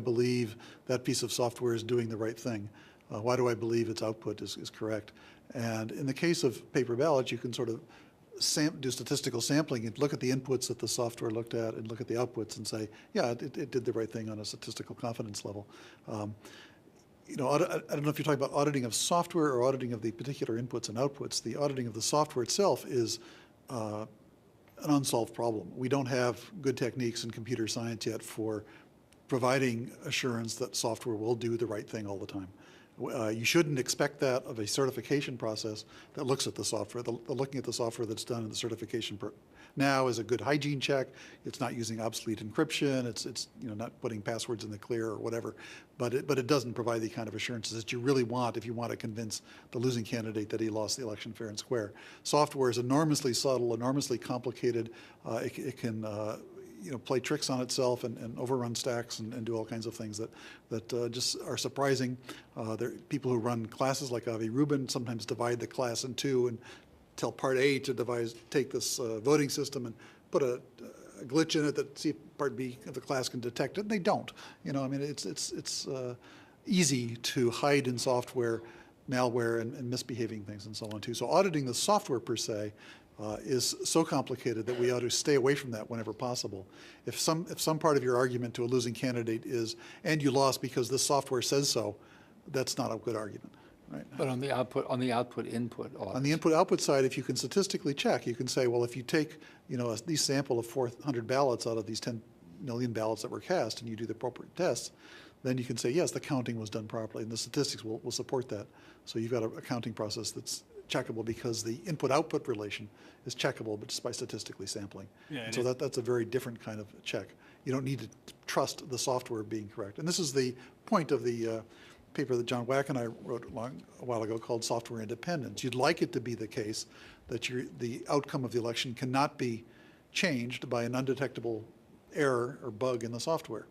believe that piece of software is doing the right thing? Why do I believe its output is correct? And in the case of paper ballots, you can sort of do statistical sampling and look at the inputs that the software looked at and look at the outputs and say, yeah, it did the right thing on a statistical confidence level. You know, I don't know if you're talking about auditing of software or auditing of the particular inputs and outputs. The auditing of the software itself is an unsolved problem. We don't have good techniques in computer science yet for providing assurance that software will do the right thing all the time. You shouldn't expect that of a certification process that looks at the software. The looking at the software that's done in the certification now is a good hygiene check. It's not using obsolete encryption. It's you know, not putting passwords in the clear or whatever. But it doesn't provide the kind of assurances that you really want if you want to convince the losing candidate that he lost the election fair and square. Software is enormously subtle, enormously complicated. It can you know, play tricks on itself and overrun stacks and do all kinds of things that just are surprising. There are people who run classes like Avi Rubin sometimes divide the class in two and tell part A to take this voting system and put a glitch in it that see if part B of the class can detect it, and they don't. You know, I mean, it's easy to hide in software malware and misbehaving things and so on too. So auditing the software per se is so complicated that we ought to stay away from that whenever possible. If some part of your argument to a losing candidate is, and you lost because this software says so, that's not a good argument. Right. But on the output input audits. On the input-output side, if you can statistically check, you can say, well, if you take, you know, these sample of 400 ballots out of these 10 million ballots that were cast, and you do the appropriate tests, then you can say, yes, the counting was done properly, and the statistics will support that. So you've got a counting process that's checkable because the input-output relation is checkable, but just by statistically sampling. Yeah, and so that's a very different kind of check. You don't need to trust the software being correct. And this is the point of the paper that John Wack and I wrote a while ago called Software Independence. You'd like it to be the case that the outcome of the election cannot be changed by an undetectable error or bug in the software.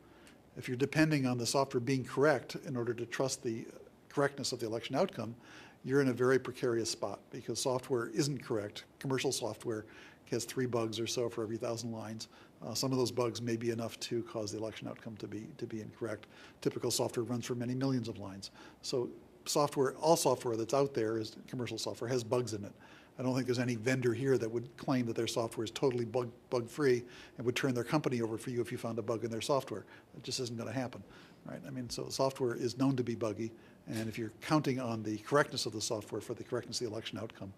If you're depending on the software being correct in order to trust the correctness of the election outcome, you're in a very precarious spot because software isn't correct. Commercial software has 3 bugs or so for every 1,000 lines. Some of those bugs may be enough to cause the election outcome to be incorrect. Typical software runs for many millions of lines. So all software that's out there is commercial software, has bugs in it. I don't think there's any vendor here that would claim that their software is totally bug-free and would turn their company over for you if you found a bug in their software. It just isn't going to happen, right? I mean, so software is known to be buggy, and if you're counting on the correctness of the software for the correctness of the election outcome,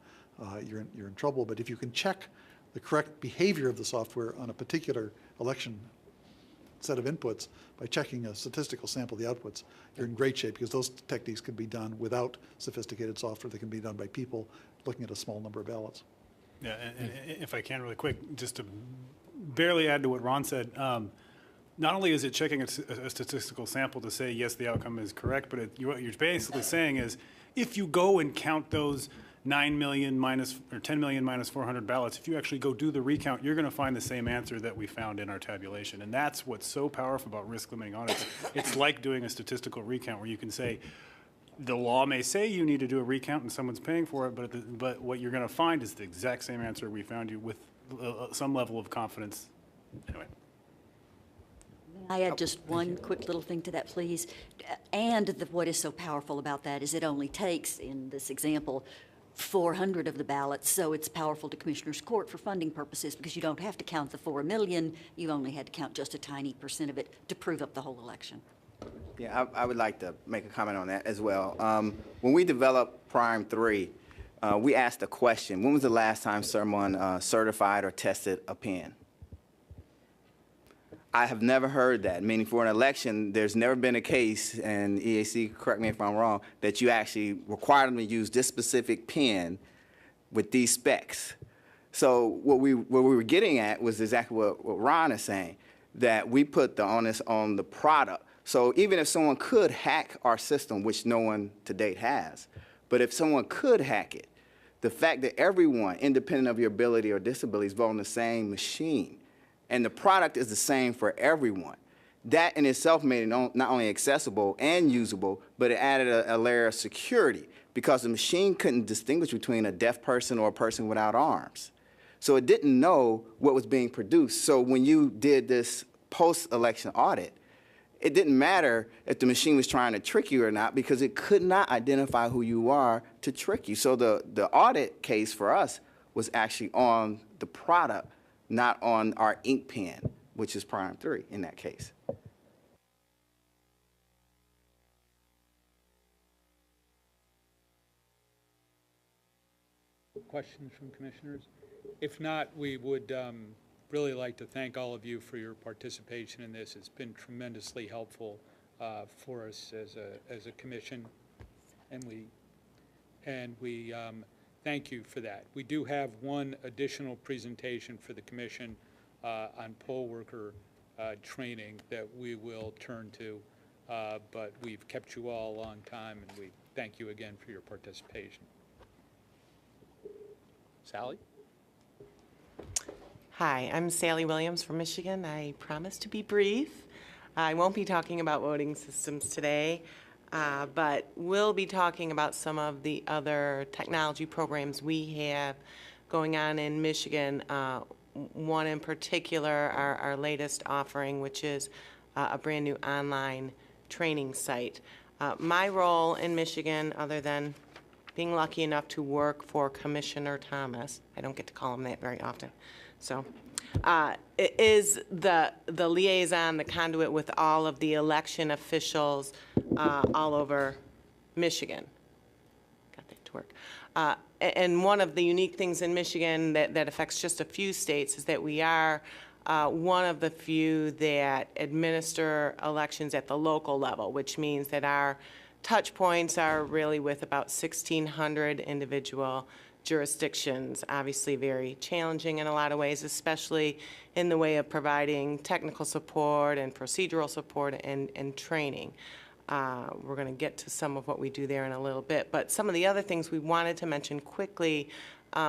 you're in trouble. But if you can check the correct behavior of the software on a particular election set of inputs by checking a statistical sample of the outputs, you're in great shape because those techniques can be done without sophisticated software. They can be done by people looking at a small number of ballots. Yeah, and if I can really quick, just to barely add to what Ron said, not only is it checking a statistical sample to say, yes, the outcome is correct, but what you're basically saying is if you go and count those 9 million minus, or 10 million minus 400 ballots, if you actually go do the recount, you're going to find the same answer that we found in our tabulation. And that's what's so powerful about risk limiting audits. It's like doing a statistical recount where you can say, the law may say you need to do a recount and someone's paying for it, but what you're going to find is the exact same answer we found you with some level of confidence. Anyway. I add just one quick little thing to that, please. And what is so powerful about that is it only takes, in this example, 400 of the ballots, so it's powerful to Commissioner's Court for funding purposes because you don't have to count the 4 million. You only had to count just a tiny % of it to prove up the whole election. Yeah, I would like to make a comment on that as well. When we developed Prime 3, we asked a question. When was the last time someone certified or tested a pen? I have never heard that, meaning for an election, there's never been a case, and EAC, correct me if I'm wrong, that you actually required them to use this specific pen with these specs. So what we were getting at was exactly what Ron is saying, that we put the onus on the product. So even if someone could hack our system, which no one to date has, but if someone could hack it, the fact that everyone, independent of your ability or disability, is voting on the same machine, and the product is the same for everyone, that in itself made it not only accessible and usable, but it added a layer of security because the machine couldn't distinguish between a deaf person or a person without arms. So it didn't know what was being produced. So when you did this post-election audit, it didn't matter if the machine was trying to trick you or not because it could not identify who you are to trick you. So the audit case for us was actually on the product, not on our ink pen, which is prime 3 in that case. Questions from commissioners? If not, we would really like to thank all of you for your participation in this. It's been tremendously helpful for us as a commission, and we thank you for that. We do have one additional presentation for the commission on poll worker training that we will turn to, but we've kept you all a long time, and we thank you again for your participation. Sally? Hi, I'm Sally Williams from Michigan. I promise to be brief. I won't be talking about voting systems today, but will be talking about some of the other technology programs we have going on in Michigan. One in particular, our latest offering, which is a brand new online training site. My role in Michigan, other than being lucky enough to work for Commissioner Thomas, I don't get to call him that very often, so it is the liaison, the conduit with all of the election officials all over Michigan. Got that to work. And one of the unique things in Michigan that affects just a few states is that we are one of the few that administer elections at the local level, which means that our touch points are really with about 1,600 individual jurisdictions, obviously very challenging in a lot of ways, especially in the way of providing technical support and procedural support and training. We're going to get to some of what we do there in a little bit, but some of the other things we wanted to mention quickly,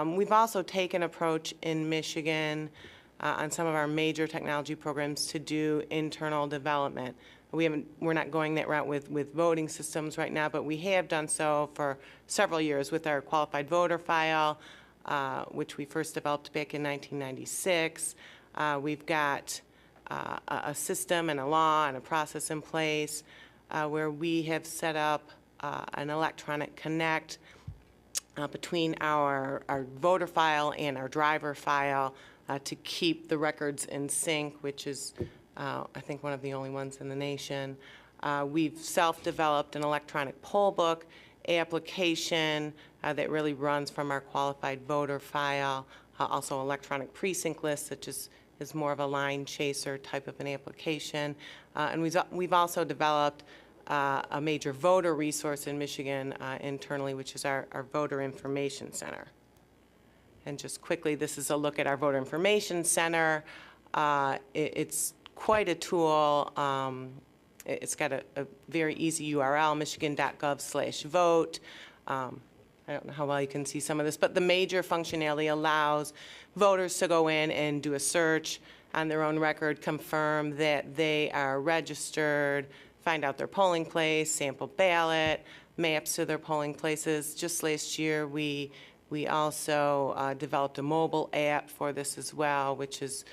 we've also taken an approach in Michigan on some of our major technology programs to do internal development. We're not going that route with voting systems right now, but we have done so for several years with our qualified voter file, which we first developed back in 1996. We've got a system and a law and a process in place where we have set up an electronic connect between our voter file and our driver file to keep the records in sync, which is I think one of the only ones in the nation. We've self-developed an electronic poll book application that really runs from our qualified voter file, also electronic precinct lists, which is more of a line chaser type of an application. And we've also developed a major voter resource in Michigan internally, which is our Voter Information Center. And just quickly, this is a look at our Voter Information Center. It's quite a tool. It's got a very easy URL, michigan.gov/vote. I don't know how well you can see some of this, but the major functionality allows voters to go in and do a search on their own record, confirm that they are registered, find out their polling place, sample ballot, maps to their polling places. Just last year, we also developed a mobile app for this as well, which has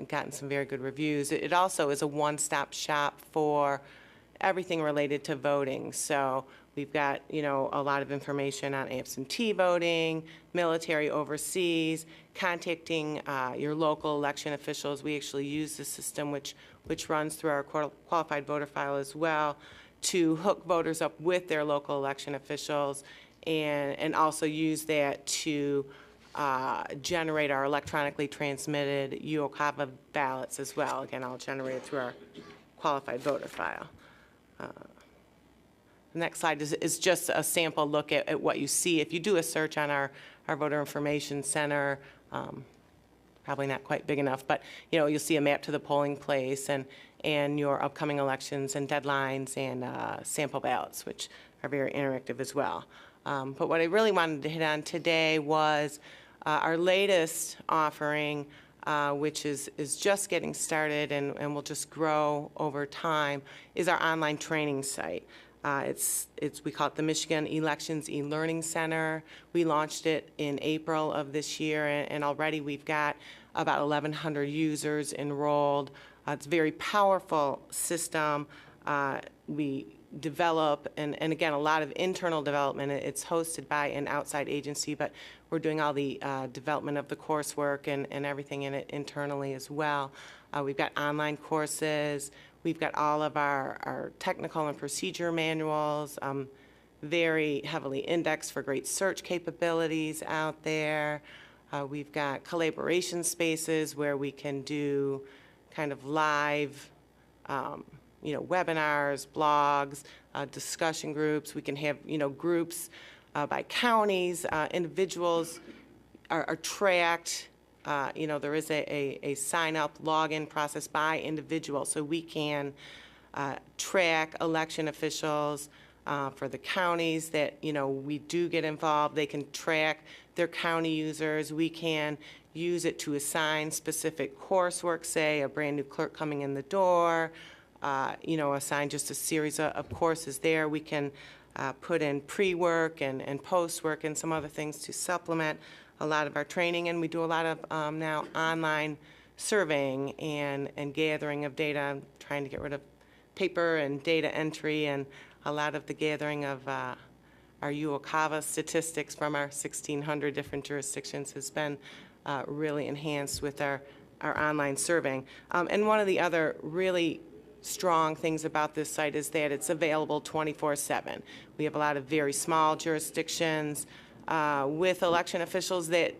gotten some very good reviews. It also is a one-stop shop for everything related to voting. So we've got, a lot of information on absentee voting, military overseas, contacting your local election officials. We actually use the system which runs through our qualified voter file as well to hook voters up with their local election officials and also use that to generate our electronically transmitted UOCAVA ballots as well. Again, I'll generate it through our qualified voter file. The next slide is just a sample look at what you see. If you do a search on our Voter Information Center, probably not quite big enough, but you'll see a map to the polling place and your upcoming elections and deadlines and sample ballots, which are very interactive as well. But what I really wanted to hit on today was our latest offering, which is just getting started and will just grow over time, is our online training site. We call it the Michigan Elections E-Learning Center. We launched it in April of this year, and already we've got about 1,100 users enrolled. It's a very powerful system. We develop, and again, a lot of internal development. It's hosted by an outside agency, but we're doing all the development of the coursework and everything in it internally as well. We've got online courses. We've got all of our technical and procedure manuals, very heavily indexed for great search capabilities out there. We've got collaboration spaces where we can do kind of live webinars, blogs, discussion groups. We can have, groups by counties. Individuals are tracked. There is a sign-up, login process by individual, so we can track election officials for the counties that, we do get involved. They can track their county users. We can use it to assign specific coursework, say a brand new clerk coming in the door, assign just a series of courses there. We can put in pre-work and post-work and some other things to supplement a lot of our training. And we do a lot of now online surveying and gathering of data. I'm trying to get rid of paper and data entry, and a lot of the gathering of our UOCAVA statistics from our 1,600 different jurisdictions has been really enhanced with our online surveying. And one of the other really strong things about this site is that it's available 24/7. We have a lot of very small jurisdictions with election officials that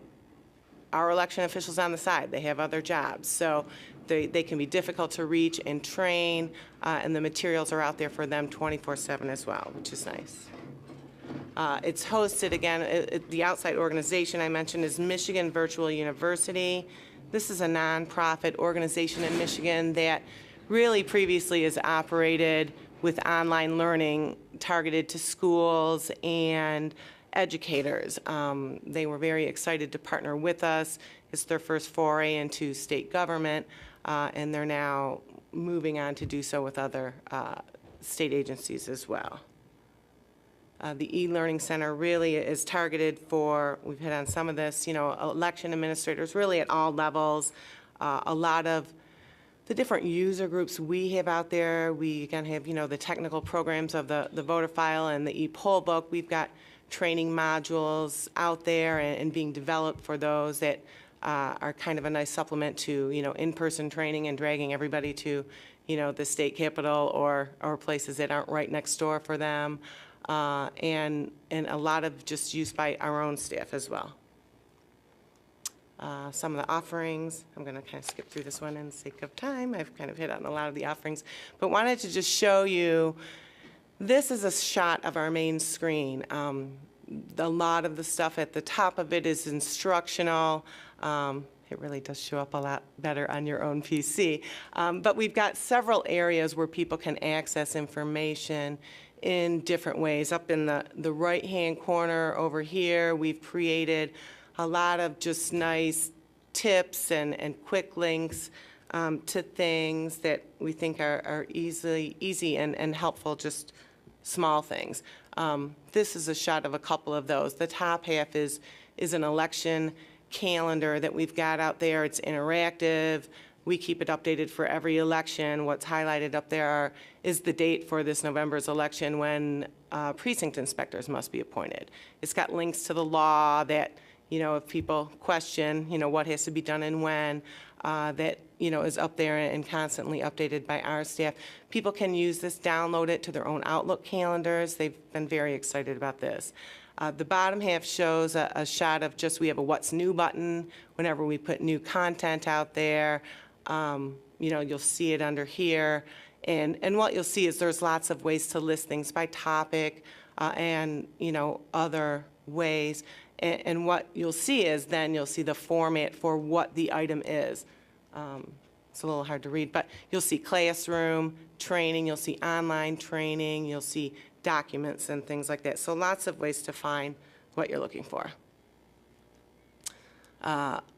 are election officials on the side. They have other jobs. So they can be difficult to reach and train, and the materials are out there for them 24/7 as well, which is nice. It's hosted, again, the outside organization I mentioned is Michigan Virtual University. This is a nonprofit organization in Michigan that really previously has operated with online learning targeted to schools and educators. They were very excited to partner with us. It's their first foray into state government, and they're now moving on to do so with other state agencies as well. The e-learning center really is targeted for, we've hit on some of this, election administrators really at all levels. A lot of the different user groups we have out there. We again have, the technical programs of the voter file and the e-poll book. We've got training modules out there and being developed for those that are kind of a nice supplement to, in-person training and dragging everybody to, the state capitol or places that aren't right next door for them. And a lot of just use by our own staff as well. Some of the offerings, I'm going to kind of skip through this one in the sake of time. I've kind of hit on a lot of the offerings, but wanted to just show you, this is a shot of our main screen. A lot of the stuff at the top of it is instructional. It really does show up a lot better on your own PC. But we've got several areas where people can access information in different ways. Up in the right-hand corner over here, we've created a lot of just nice tips and quick links to things that we think are easy and helpful, just small things. This is a shot of a couple of those. The top half is an election calendar that we've got out there. It's interactive. We keep it updated for every election. What's highlighted up there is the date for this November's election when precinct inspectors must be appointed. It's got links to the law that, if people question, what has to be done and when, that, is up there and constantly updated by our staff. People can use this, download it to their own Outlook calendars. They've been very excited about this. The bottom half shows a shot of just, we have a what's new button whenever we put new content out there. You'll see it under here. And what you'll see is there's lots of ways to list things by topic and, other ways. And what you'll see is then you'll see the format for what the item is. It's a little hard to read, but you'll see classroom, training, you'll see online training, you'll see documents and things like that. So lots of ways to find what you're looking for.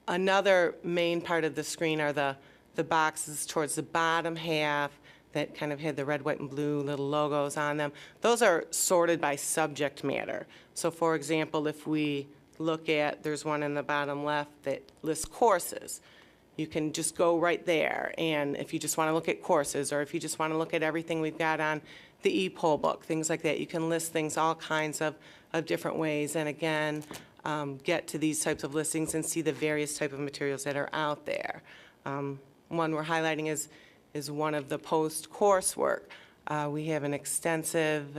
Another main part of the screen are the boxes towards the bottom half that kind of had the red, white, and blue little logos on them. Those are sorted by subject matter. So for example, if we look at, there's one in the bottom left that lists courses. you can just go right there. And if you just want to look at courses, or if you just want to look at everything we've got on the e-poll book, things like that, you can list things all kinds of different ways. And again, get to these types of listings and see the various type of materials that are out there. One we're highlighting is one of the post-coursework. We have an extensive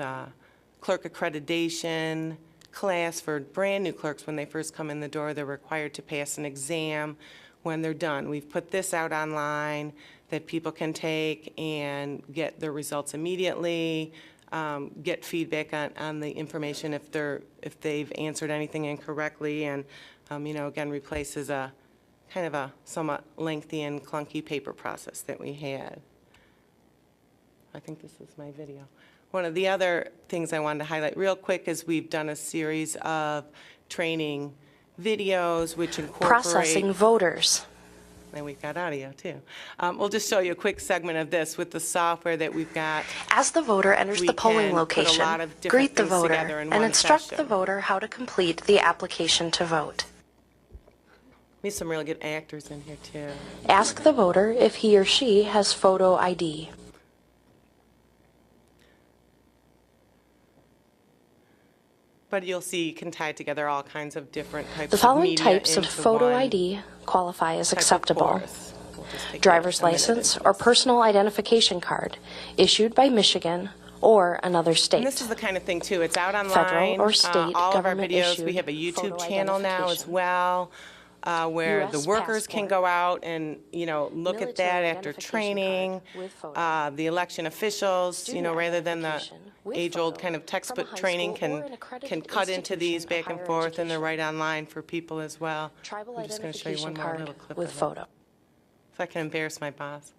clerk accreditation class for brand new clerks. When they first come in the door, they're required to pass an exam when they're done. We've put this out online that people can take and get their results immediately, get feedback on the information if they've answered anything incorrectly, and again, replaces a kind of a somewhat lengthy and clunky paper process that we had. I think this is my video. One of the other things I wanted to highlight real quick is we've done a series of training videos which incorporate... Processing voters. And we've got audio too. We'll just show you a quick segment of this with the software that we've got. As the voter enters the polling location, greet the voter and instruct the voter how to complete the application to vote. We have some really good actors in here too. Ask the voter if he or she has photo ID. But you'll see you can tie together all kinds of different types The of following media types of into photo one ID qualify as type of acceptable. course. We'll just take Driver's a minute license into or this. personal identification card issued by Michigan or another state. And this is the kind of thing too. It's out online. Federal or state all of our government videos. We issued have a YouTube photo channel now as identification. well, where the US workers can passport. go out and look at that Military after identification training. card with photo. The election officials, Student rather than the identification with age-old photo kind of from a textbook high training, school or can an accredited cut into these institution of back and higher forth, and they're education. right online for people as well. Tribal I'm just going to show you identification one more card little clip with of it, photo. if I can embarrass my boss.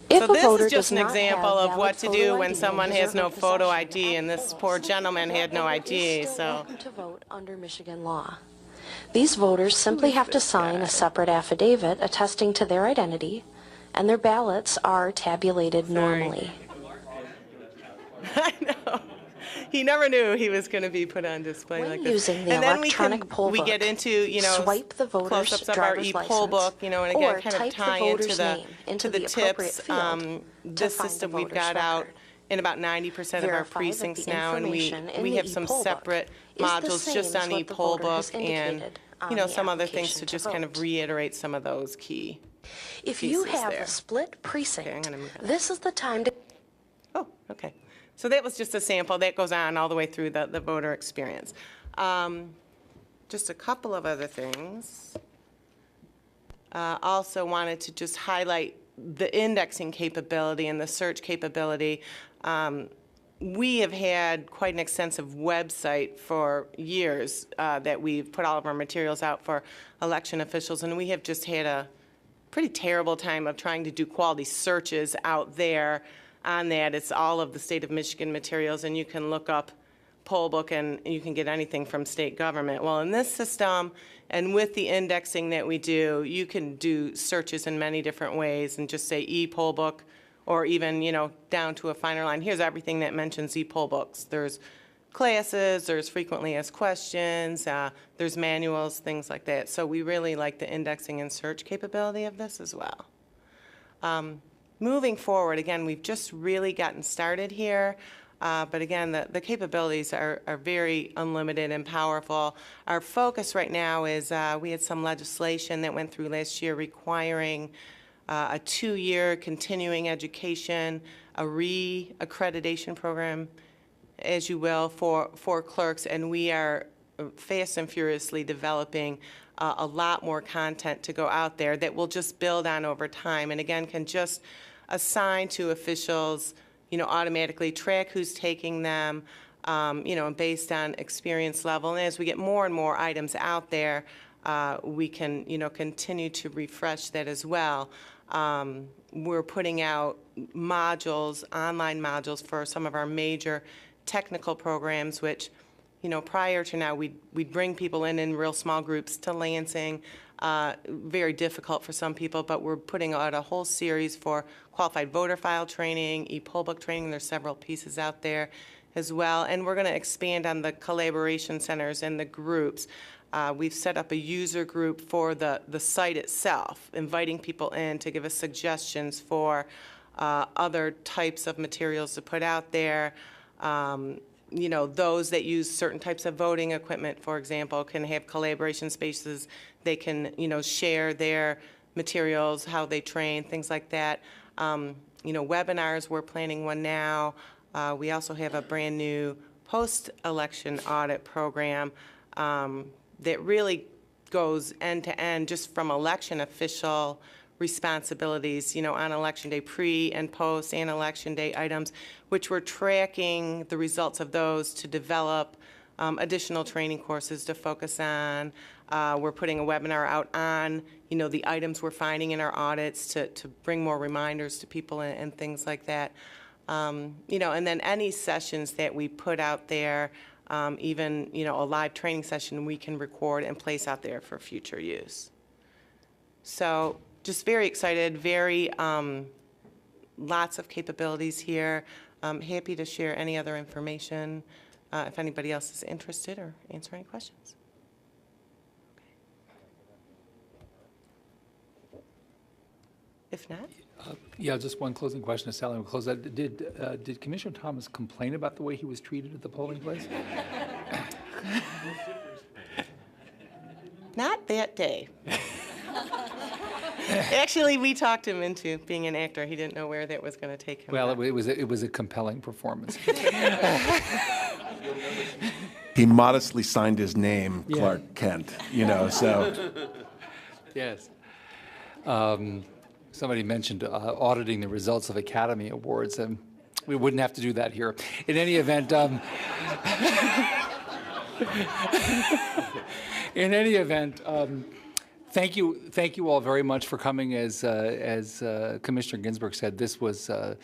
If So a this voter is just does an not example have of what to valid do photo when ID someone in his has or no her photo possession, ID, and this poor gentleman had no that voter ID, is still so. welcome to vote under Michigan law. These voters simply have to sign a separate affidavit attesting to their identity, and their ballots are tabulated normally. I know. He never knew he was going to be put on display When like this. using the And then electronic poll we book, get into, swipe the voter's close-ups of our driver's e-poll license, book, and again, or kind of type the tie into voter's name into the the appropriate tips. field to This find the system we've voter's got out record. in about 90% of our Verify that precincts the now, and information in we the have some e-poll book separate is the modules same just as on what the e-poll voter has book, and indicated on the some other things application to to just kind of vote. reiterate some of those key. If you pieces have there. a split Okay, I'm precinct, gonna move on. this is the time to Oh, okay. So that was just a sample. That goes on all the way through the voter experience. Just a couple of other things. Also wanted to just highlight the indexing capability and the search capability. We have had quite an extensive website for years that we've put all of our materials out for election officials, and we have just had a pretty terrible time of trying to do quality searches out there on that. It's all of the state of Michigan materials, and you can look up poll book and you can get anything from state government. Well, in this system and with the indexing that we do, you can do searches in many different ways and just say e-poll book, or even, down to a finer line. Here's everything that mentions e-poll books. There's classes, there's frequently asked questions, there's manuals, things like that. So we really like the indexing and search capability of this as well. Moving forward, again, we've just really gotten started here. But again, the capabilities are very unlimited and powerful. Our focus right now is we had some legislation that went through last year requiring a 2-year continuing education, a re-accreditation program, as you will, for clerks, and we are fast and furiously developing a lot more content to go out there that will just build on over time, and again, can just assign to officials, automatically track who's taking them, based on experience level. And as we get more and more items out there, we can, continue to refresh that as well. We're putting out modules, online modules for some of our major technical programs, which, prior to now, we'd bring people in real small groups to Lansing. Very difficult for some people, but we're putting out a whole series for qualified voter file training, e-poll book training. There's several pieces out there as well. And we're going to expand on the collaboration centers and the groups. We've set up a user group for the site itself, inviting people in to give us suggestions for other types of materials to put out there. You know, those that use certain types of voting equipment, for example, can have collaboration spaces. They can, you know, share their materials, how they train, things like that. You know, webinars, we're planning one now. We also have a brand new post-election audit program that really goes end to end, just from election official responsibilities, you know, on election day, pre and post and election day items, which we're tracking the results of those to develop additional training courses to focus on. We're putting a webinar out on, you know, the items we're finding in our audits to bring more reminders to people and things like that. You know, and then any sessions that we put out there, even, you know, a live training session we can record and place out there for future use. So just very excited, very, lots of capabilities here. Happy to share any other information if anybody else is interested or answer any questions. If not, Yeah, just one closing question to Sally. We'll close that. Did Commissioner Thomas complain about the way he was treated at the polling place? not that day. Actually, we talked him into being an actor. He didn't know where that was going to take him. Well, it was a compelling performance. He modestly signed his name, Clark Kent, you know, so. Yes. Somebody mentioned auditing the results of Academy Awards, and we wouldn't have to do that here. In any event, thank you all very much for coming. As Commissioner Ginsburg said, this was a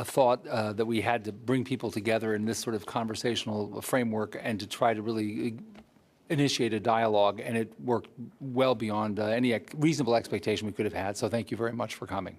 thought that we had to bring people together in this sort of conversational framework and to try to really initiate a dialogue, and it worked well beyond any reasonable expectation we could have had. So thank you very much for coming.